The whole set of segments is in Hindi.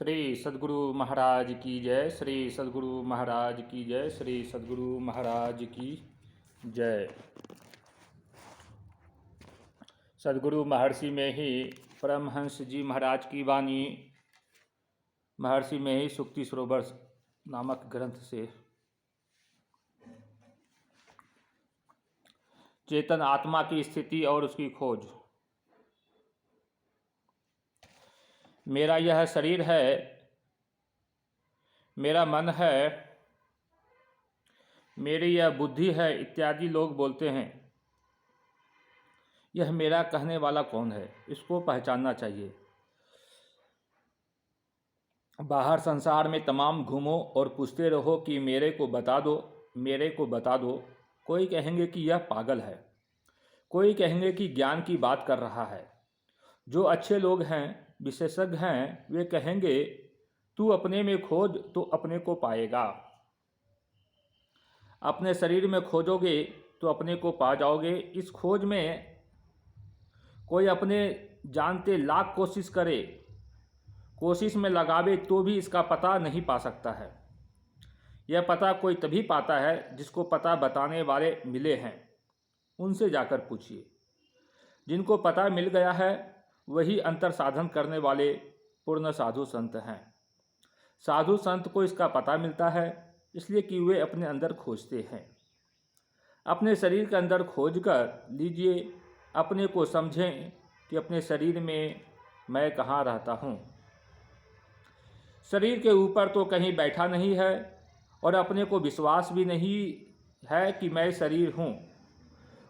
श्री सद्गुरु महाराज की जय। श्री सद्गुरु महाराज की जय। श्री सद्गुरु महाराज की जय। सद्गुरु महर्षि में ही परमहंस जी महाराज की वाणी महर्षि में ही सुक्ति सरोवर नामक ग्रंथ से चेतन आत्मा की स्थिति और उसकी खोज। मेरा यह शरीर है, मेरा मन है, मेरी यह बुद्धि है इत्यादि लोग बोलते हैं। यह मेरा कहने वाला कौन है, इसको पहचानना चाहिए। बाहर संसार में तमाम घूमो और पूछते रहो कि मेरे को बता दो, मेरे को बता दो। कोई कहेंगे कि यह पागल है, कोई कहेंगे कि ज्ञान की बात कर रहा है। जो अच्छे लोग हैं, विशेषज्ञ हैं, वे कहेंगे तू अपने में खोज तो अपने को पाएगा। अपने शरीर में खोजोगे तो अपने को पा जाओगे। इस खोज में कोई अपने जानते लाख कोशिश करे, कोशिश में लगावे तो भी इसका पता नहीं पा सकता है। यह पता कोई तभी पाता है जिसको पता बताने वाले मिले हैं। उनसे जाकर पूछिए। जिनको पता मिल गया है वही अंतर साधन करने वाले पूर्ण साधु संत हैं। साधु संत को इसका पता मिलता है इसलिए कि वे अपने अंदर खोजते हैं। अपने शरीर के अंदर खोज कर लीजिए, अपने को समझें कि अपने शरीर में मैं कहाँ रहता हूँ। शरीर के ऊपर तो कहीं बैठा नहीं है और अपने को विश्वास भी नहीं है कि मैं शरीर हूँ।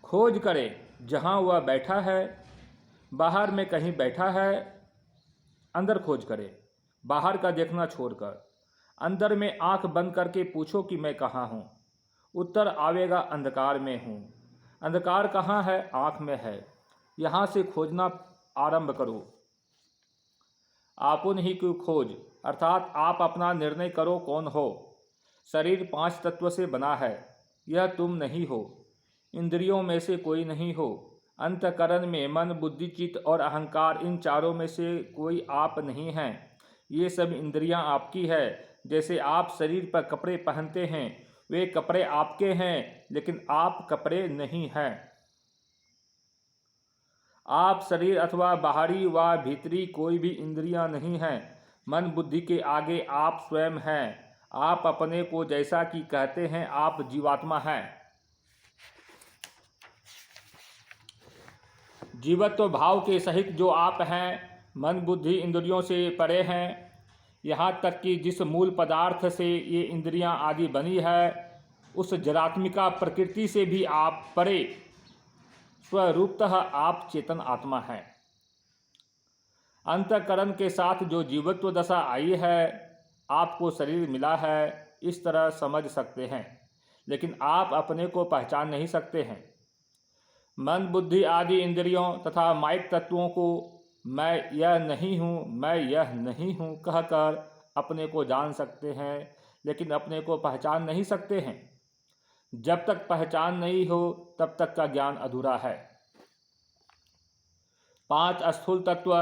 खोज करें जहाँ वह बैठा है, बाहर में कहीं बैठा है, अंदर खोज करें। बाहर का देखना छोड़कर अंदर में आंख बंद करके पूछो कि मैं कहाँ हूँ। उत्तर आवेगा अंधकार में हूँ। अंधकार कहाँ है? आंख में है। यहाँ से खोजना आरंभ करो। आपुन ही की खोज अर्थात आप अपना निर्णय करो कौन हो। शरीर 5 तत्व से बना है, यह तुम नहीं हो। इंद्रियों में से कोई नहीं हो। अंतःकरण में मन, बुद्धि, चित्त और अहंकार, इन चारों में से कोई आप नहीं हैं। ये सब इंद्रियां आपकी है। जैसे आप शरीर पर कपड़े पहनते हैं, वे कपड़े आपके हैं लेकिन आप कपड़े नहीं हैं। आप शरीर अथवा बाहरी व भीतरी कोई भी इंद्रियां नहीं हैं। मन बुद्धि के आगे आप स्वयं हैं। आप अपने को जैसा कि कहते हैं आप जीवात्मा हैं। जीवत्व भाव के सहित जो आप हैं, मन बुद्धि इंद्रियों से परे हैं। यहाँ तक कि जिस मूल पदार्थ से ये इंद्रियां आदि बनी है, उस जरात्मिका प्रकृति से भी आप परे। स्वरूपतः आप चेतन आत्मा हैं। अंतःकरण के साथ जो जीवत्व दशा आई है, आपको शरीर मिला है, इस तरह समझ सकते हैं, लेकिन आप अपने को पहचान नहीं सकते हैं। मन बुद्धि आदि इंद्रियों तथा माइक तत्वों को मैं यह नहीं हूँ, मैं यह नहीं हूँ कहकर अपने को जान सकते हैं, लेकिन अपने को पहचान नहीं सकते हैं। जब तक पहचान नहीं हो तब तक का ज्ञान अधूरा है। 5 स्थूल तत्व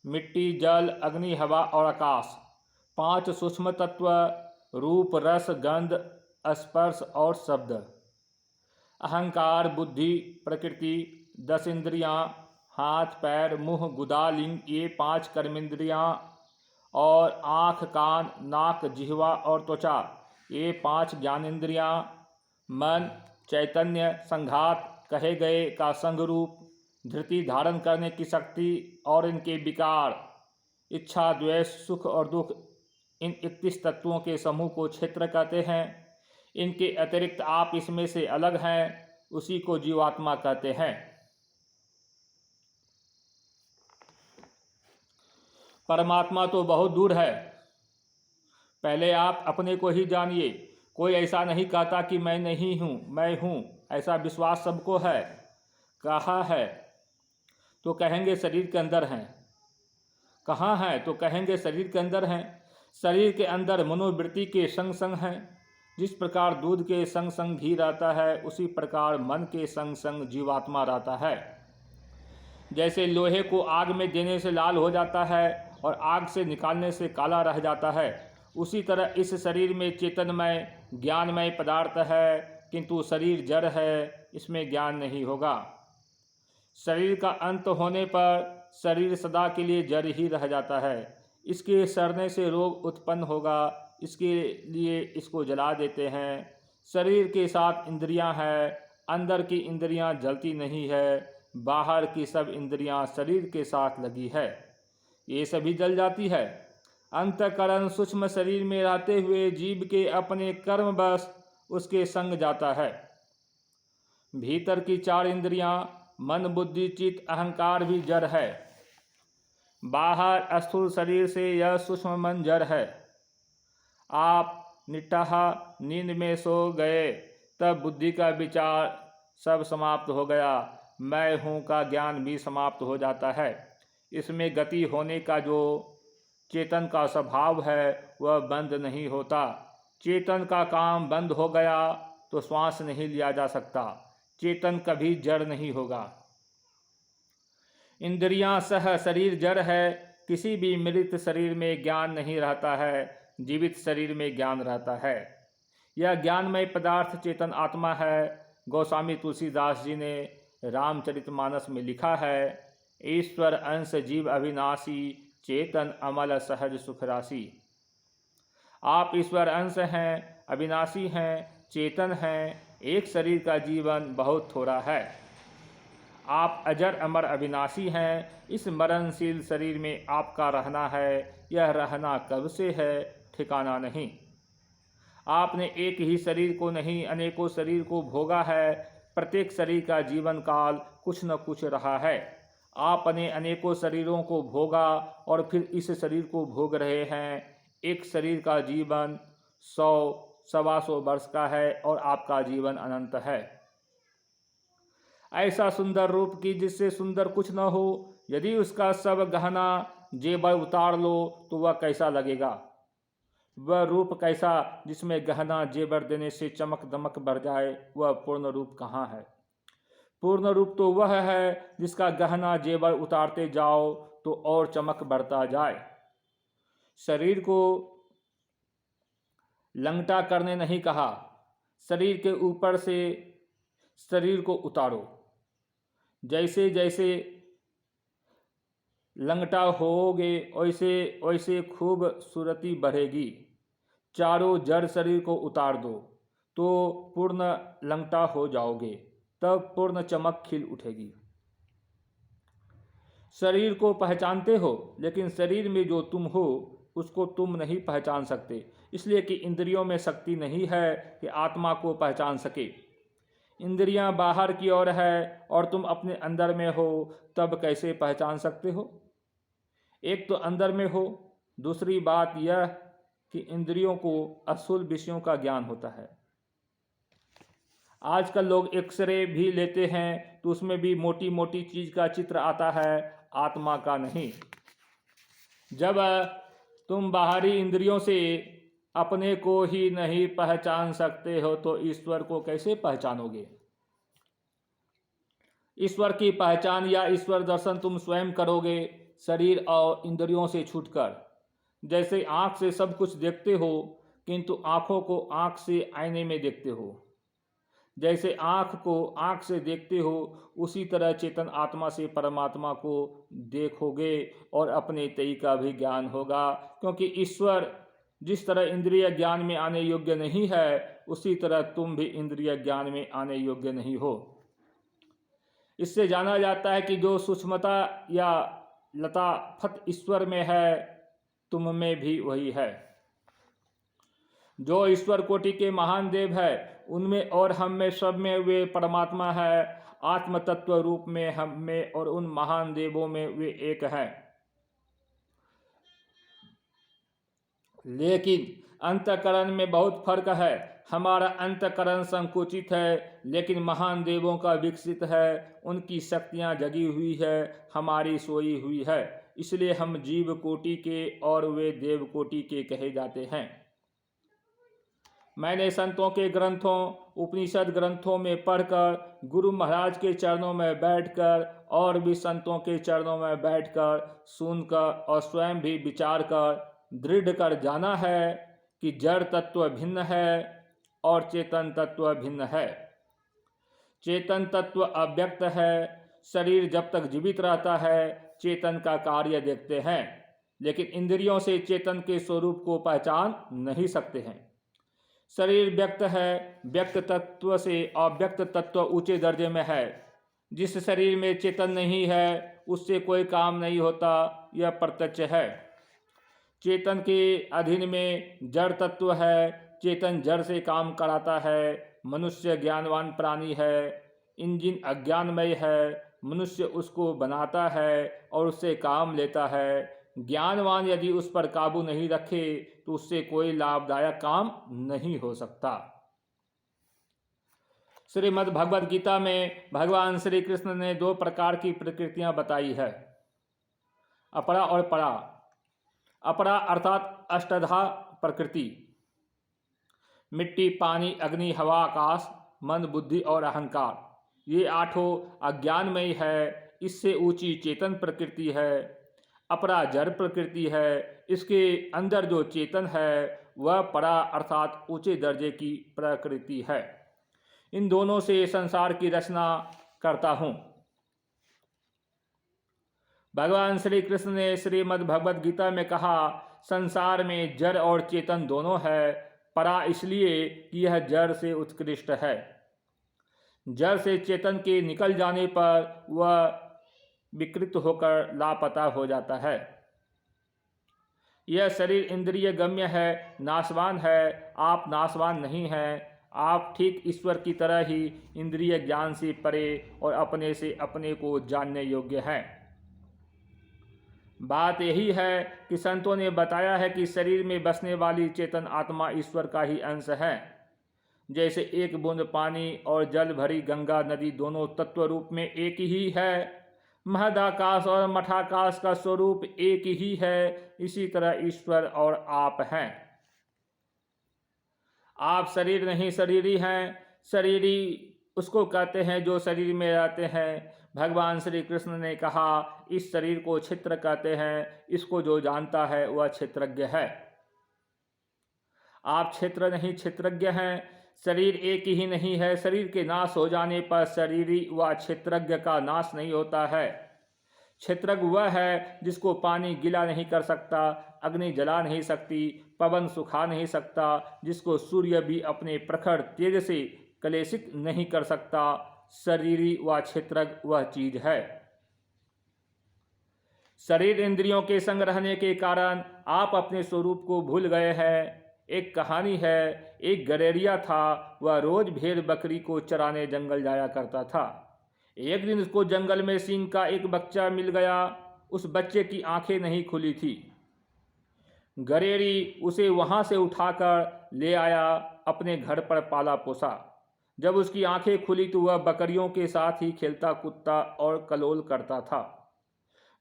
मिट्टी, जल, अग्नि, हवा और आकाश। 5 सूक्ष्म तत्व रूप, रस, गंध, स्पर्श और शब्द। अहंकार, बुद्धि, प्रकृति, 10 इंद्रियां, हाथ, पैर, मुंह, गुदा, लिंग, ये 5 कर्मेंद्रियां और आँख, कान, नाक, जिह्वा और त्वचा, ये 5 ज्ञानेंद्रियां। मन, चैतन्य, संघात, कहे गए का संग रूप, धृति, धारण करने की शक्ति और इनके विकार, इच्छा, द्वेष, सुख और दुख, इन 31 तत्वों के समूह को क्षेत्र कहते हैं। इनके अतिरिक्त आप इसमें से अलग हैं, उसी को जीवात्मा कहते हैं। परमात्मा तो बहुत दूर है। पहले आप अपने को ही जानिए। कोई ऐसा नहीं कहता कि मैं नहीं हूँ, मैं हूँ। ऐसा विश्वास सबको है। कहाँ है तो कहेंगे शरीर के अंदर हैं। कहाँ है तो कहेंगे शरीर के अंदर हैं। शरीर के अंदर मनोवृत्ति के संग संग हैं। जिस प्रकार दूध के संग संग घी रहता है, उसी प्रकार मन के संग संग जीवात्मा रहता है। जैसे लोहे को आग में देने से लाल हो जाता है, और आग से निकालने से काला रह जाता है, उसी तरह इस शरीर में चेतनमय ज्ञानमय पदार्थ है, किंतु शरीर जड़ है, इसमें ज्ञान नहीं होगा। शरीर का अंत होने पर शरीर सदा के लिए जड़ ही रह जाता है। इसके सड़ने से रोग उत्पन्न होगा, इसके लिए इसको जला देते हैं। शरीर के साथ इंद्रियां हैं, अंदर की इंद्रियां जलती नहीं है, बाहर की सब इंद्रियां शरीर के साथ लगी है, ये सभी जल जाती है। अंतःकरण सूक्ष्म शरीर में रहते हुए जीव के अपने कर्म बस उसके संग जाता है। भीतर की 4 इंद्रियां मन बुद्धि चित्त अहंकार भी जड़ है। बाहर स्थूल शरीर से यह सूक्ष्म मन जड़ है। आप निटाह नींद में सो गए, तब बुद्धि का विचार सब समाप्त हो गया, मैं हूँ का ज्ञान भी समाप्त हो जाता है। इसमें गति होने का जो चेतन का स्वभाव है वह बंद नहीं होता। चेतन का काम बंद हो गया तो श्वास नहीं लिया जा सकता। चेतन कभी जड़ नहीं होगा। इंद्रियां सह शरीर जड़ है। किसी भी मृत शरीर में ज्ञान नहीं रहता है, जीवित शरीर में ज्ञान रहता है। यह ज्ञानमय पदार्थ चेतन आत्मा है। गोस्वामी तुलसीदास जी ने रामचरितमानस में लिखा है, ईश्वर अंश जीव अविनाशी, चेतन अमल सहज सुख राशि। आप ईश्वर अंश हैं, अविनाशी हैं, चेतन हैं। एक शरीर का जीवन बहुत थोड़ा है। आप अजर अमर अविनाशी हैं। इस मरणशील शरीर में आपका रहना है। यह रहना कब से है, ठिकाना नहीं। आपने एक ही शरीर को नहीं अनेकों शरीर को भोगा है। प्रत्येक शरीर का जीवन काल कुछ न कुछ रहा है। आपने अनेकों शरीरों को भोगा और फिर इस शरीर को भोग रहे हैं। एक शरीर का जीवन 100-125 वर्ष का है और आपका जीवन अनंत है। ऐसा सुंदर रूप की जिससे सुंदर कुछ न हो, यदि उसका सब गहना जेवर उतार लो तो वह कैसा लगेगा। वह रूप कैसा जिसमें गहना जेवर देने से चमक दमक बढ़ जाए, वह पूर्ण रूप कहाँ है। पूर्ण रूप तो वह है जिसका गहना जेवर उतारते जाओ तो और चमक बढ़ता जाए। शरीर को लंगटा करने नहीं कहा, शरीर के ऊपर से शरीर को उतारो। जैसे जैसे लंगटा होगे वैसे वैसे खूब सूरती बढ़ेगी। चारों जड़ शरीर को उतार दो तो पूर्ण लंगटा हो जाओगे, तब पूर्ण चमक खिल उठेगी। शरीर को पहचानते हो, लेकिन शरीर में जो तुम हो उसको तुम नहीं पहचान सकते, इसलिए कि इंद्रियों में शक्ति नहीं है कि आत्मा को पहचान सके। इंद्रियां बाहर की ओर है और तुम अपने अंदर में हो, तब कैसे पहचान सकते हो। एक तो अंदर में हो, दूसरी बात यह कि इंद्रियों को असूल विषयों का ज्ञान होता है। आजकल लोग एक्सरे भी लेते हैं तो उसमें भी मोटी मोटी चीज का चित्र आता है, आत्मा का नहीं। जब तुम बाहरी इंद्रियों से अपने को ही नहीं पहचान सकते हो तो ईश्वर को कैसे पहचानोगे। ईश्वर की पहचान या ईश्वर दर्शन तुम स्वयं करोगे शरीर और इंद्रियों से छूटकर। जैसे आँख से सब कुछ देखते हो किंतु आँखों को आँख से आईने में देखते हो। जैसे आँख को आँख से देखते हो उसी तरह चेतन आत्मा से परमात्मा को देखोगे और अपने तय का भी ज्ञान होगा। क्योंकि ईश्वर जिस तरह इंद्रिय ज्ञान में आने योग्य नहीं है, उसी तरह तुम भी इंद्रिय ज्ञान में आने योग्य नहीं हो। इससे जाना जाता है कि जो सूक्ष्मता या लताफत ईश्वर में है, तुम में भी वही है। जो ईश्वर कोटि के महान देव है उनमें और हम में सब में वे परमात्मा है। आत्म तत्व रूप में हम में और उन महान देवों में वे एक हैं। लेकिन अंतःकरण में बहुत फर्क है। हमारा अंतःकरण संकुचित है लेकिन महान देवों का विकसित है। उनकी शक्तियाँ जगी हुई है, हमारी सोई हुई है। इसलिए हम जीव कोटि के और वे देव कोटि के कहे जाते हैं। मैंने संतों के ग्रंथों उपनिषद ग्रंथों में पढ़कर गुरु महाराज के चरणों में बैठकर और भी संतों के चरणों में बैठकर सुनकर और स्वयं भी विचार कर दृढ़ कर जाना है कि जड़ तत्व भिन्न है और चेतन तत्व भिन्न है। चेतन तत्व अव्यक्त है। शरीर जब तक जीवित रहता है चेतन का कार्य देखते हैं, लेकिन इंद्रियों से चेतन के स्वरूप को पहचान नहीं सकते हैं। शरीर व्यक्त है। व्यक्त तत्व से अव्यक्त तत्व ऊंचे दर्जे में है। जिस शरीर में चेतन नहीं है उससे कोई काम नहीं होता, यह प्रत्यक्ष है। चेतन के अधीन में जड़ तत्व है। चेतन जड़ से काम कराता है। मनुष्य ज्ञानवान प्राणी है, इंजन अज्ञानमय है। मनुष्य उसको बनाता है और उससे काम लेता है। ज्ञानवान यदि उस पर काबू नहीं रखे तो उससे कोई लाभदायक काम नहीं हो सकता। श्रीमद् भगवद गीता में भगवान श्री कृष्ण ने 2 प्रकार की प्रकृतियां बताई है, अपरा और परा। अपरा अर्थात अष्टधा प्रकृति, मिट्टी, पानी, अग्नि, हवा, आकाश, मन, बुद्धि और अहंकार। ये 8 अज्ञानमयी है। इससे ऊंची चेतन प्रकृति है। अपरा जड़ प्रकृति है। इसके अंदर जो चेतन है वह परा अर्थात ऊंचे दर्जे की प्रकृति है। इन दोनों से संसार की रचना करता हूँ। भगवान श्री कृष्ण ने श्रीमद् भगवद गीता में कहा, संसार में जड़ और चेतन दोनों है। परा इसलिए कि यह जड़ से उत्कृष्ट है। जड़ से चेतन के निकल जाने पर वह विकृत होकर लापता हो जाता है। यह शरीर इंद्रिय गम्य है, नाशवान है। आप नाशवान नहीं हैं। आप ठीक ईश्वर की तरह ही इंद्रिय ज्ञान से परे और अपने से अपने को जानने योग्य हैं। बात यही है कि संतों ने बताया है कि शरीर में बसने वाली चेतन आत्मा ईश्वर का ही अंश है। जैसे एक बूंद पानी और जल भरी गंगा नदी दोनों तत्व रूप में एक ही है। महदाकाश और मठाकाश का स्वरूप एक ही है। इसी तरह ईश्वर और आप हैं। आप शरीर नहीं शरीरी हैं। शरीरी उसको कहते हैं जो शरीर में रहते हैं। भगवान श्री कृष्ण ने कहा, इस शरीर को क्षेत्र कहते हैं। इसको जो जानता है वह क्षेत्रज्ञ है। आप क्षेत्र नहीं क्षेत्रज्ञ हैं। शरीर एक ही नहीं है। शरीर के नाश हो जाने पर शरीरी व क्षेत्रज्ञ का नाश नहीं होता है। क्षेत्रज्ञ वह है जिसको पानी गीला नहीं कर सकता, अग्नि जला नहीं सकती, पवन सुखा नहीं सकता, जिसको सूर्य भी अपने प्रखर तेज से कलेशित नहीं कर सकता। शरीरी व क्षेत्रज्ञ वह चीज है। शरीर इंद्रियों के संग रहने के कारण आप अपने स्वरूप को भूल गए हैं। एक कहानी है, एक गडेरिया था। वह रोज भेड़ बकरी को चराने जंगल जाया करता था। एक दिन उसको जंगल में सिंह का एक बच्चा मिल गया। उस बच्चे की आंखें नहीं खुली थी। गडेरी उसे वहां से उठाकर ले आया, अपने घर पर पाला पोसा। जब उसकी आंखें खुली तो वह बकरियों के साथ ही खेलता कूदता और कलोल करता था।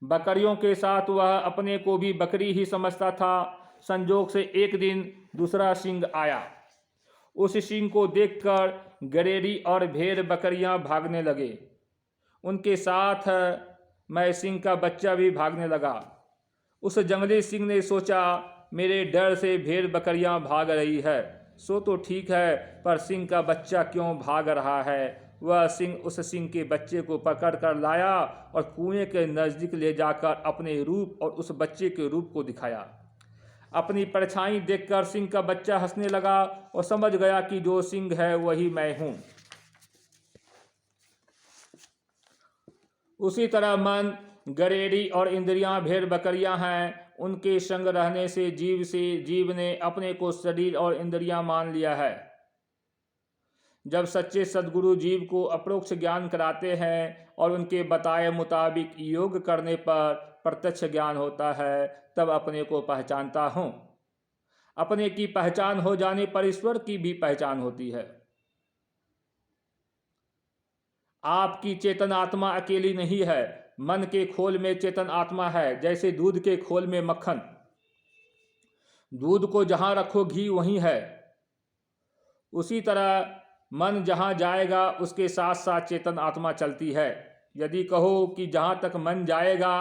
बकरियों के साथ वह अपने को भी बकरी ही समझता था। संजोग से एक दिन दूसरा सिंह आया। उस सिंह को देखकर गडेरी और भेड़ बकरियां भागने लगे। उनके साथ मैं सिंह का बच्चा भी भागने लगा। उस जंगली सिंह ने सोचा, मेरे डर से भेड़ बकरियां भाग रही है, सो तो ठीक है, पर सिंह का बच्चा क्यों भाग रहा है। वह सिंह उस सिंह के बच्चे को पकड़ कर लाया और कुएं के नज़दीक ले जाकर अपने रूप और उस बच्चे के रूप को दिखाया। अपनी परछाई देखकर सिंह का बच्चा हंसने लगा और समझ गया कि जो सिंह है वही मैं हूँ। उसी तरह मन, गडेरी और इंद्रियां भेड़ बकरियां हैं। उनके संग रहने से जीव ने अपने को शरीर और इंद्रियां मान लिया है। जब सच्चे सद्गुरु जीव को अप्रोक्ष ज्ञान कराते हैं और उनके बताए मुताबिक योग करने पर प्रत्यक्ष ज्ञान होता है, तब अपने को पहचानता हूँ। अपने की पहचान हो जाने पर ईश्वर की भी पहचान होती है। आपकी चेतन आत्मा अकेली नहीं है। मन के खोल में चेतन आत्मा है, जैसे दूध के खोल में मक्खन। दूध को जहाँ रखो घी वहीं है। उसी तरह मन जहाँ जाएगा उसके साथ साथ चेतन आत्मा चलती है। यदि कहो कि जहाँ तक मन जाएगा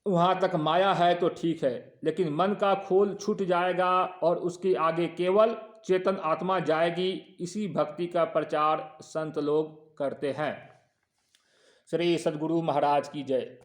वहाँ तक माया है तो ठीक है, लेकिन मन का खोल छूट जाएगा और उसके आगे केवल चेतन आत्मा जाएगी। इसी भक्ति का प्रचार संत लोग करते हैं। श्री सद्गुरु महाराज की जय।